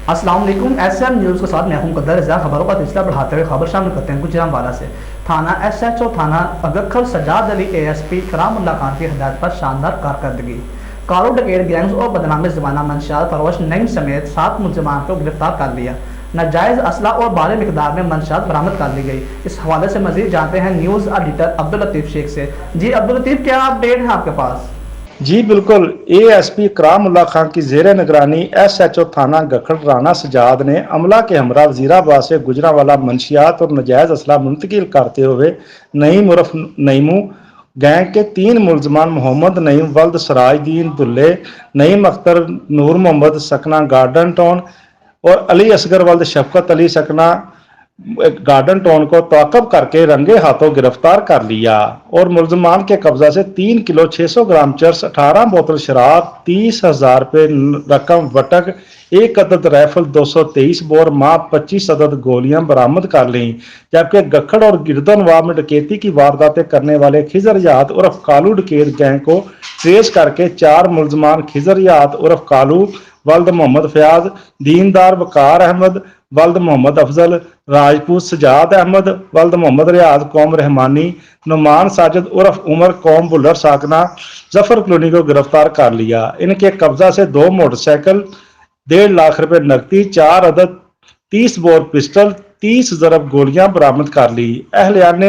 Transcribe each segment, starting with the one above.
السلام علیکم، S M news کے ساتھ میں ہوں قدر رضا۔ خبروں کا سلسلہ بڑھاتے ہوئے خبر شامل کرتے ہیں گوجرانوالا سے۔ تھانہ ایس ایچ او تھانہ گکھڑ سجاد علی اے ایس پی اکرام اللہ خان کی ھدایت پر شاندار کارکردگی، کالوڈکیت گینگ اوربدنام زمانہ منشيات فروش نعیم سمیت 7 ملزمان کو گرفتار کر لیا۔ ناجائز اسلحہ اور بڑے مقدار میں منشیات برآمد کر لی گئی۔ اس حوالے سے مزید جانتے ہیں نیوز ایڈیٹر عبداللطیف شیخ سے۔ جی عبداللطیف، کیا اپڈیٹ ہے آپ کے پاس؟ جی بالکل، اے ایس پی اکرام اللہ خان کی زیر نگرانی ایس ایچ او تھانہ گکھڑ رانا سجاد نے عملہ کے ہمراہ وزیرآباد سے گوجرانوالا منشیات اور ناجائز اسلحہ منتقل کرتے ہوئے نعیم عرف نعیمو گینگ کے 3 ملزمان محمد نعیم ولد سراج دین دلے، نعیم اختر نور محمد سکنہ گارڈن ٹاؤن اور علی اصغر ولد شفقت علی سکنہ گارڈن ٹاؤن کو تعاقب کر کے رنگے ہاتھوں گرفتار کر لیا اور ملزمان کے قبضہ سے 3 کلو 600 گرام چرس، 18 بوتل شراب، 30,000 روپے رقم وٹک، 1 عدد رائفل، 223 بور ماں، 25 عدد گولیاں برآمد کر لیں، جبکہ گکھڑ اور گردنوالا میں ڈکیتی کی وارداتیں کرنے والے کھجریات عرف کالوڈکیت گینگ کو ٹریس کر کے 4 ملزمان کھجریات عرف کالو ولد محمد فیاض، دیندار وقار احمد ولد محمد افضل، راجپوت سجاد احمد ولد محمد ریاض قوم رحمانی، نعمان ساجد عرف عمر قوم بلر ساکنہ ظفر کلونی کو گرفتار کر لیا۔ ان کے قبضہ سے 2 موٹر سائیکل، 1.5 لاکھ روپے نقدی، 4 عدد 30 بور پسٹل، 30 ضرب گولیاں برآمد کر لی۔ اہلیان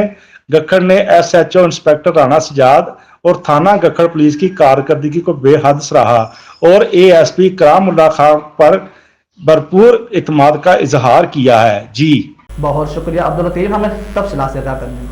گکھڑ نے S H O inspector Rana Sajjad اور تھانہ گکھڑ پولیس کی کارکردگی کو بے حد سراہا اور اے ایس پی اکرام اللہ خان پر بھرپور اعتماد کا اظہار کیا ہے۔ جی بہت شکریہ عبداللطیف، ہمیں تفصیلات سے ادا کرنے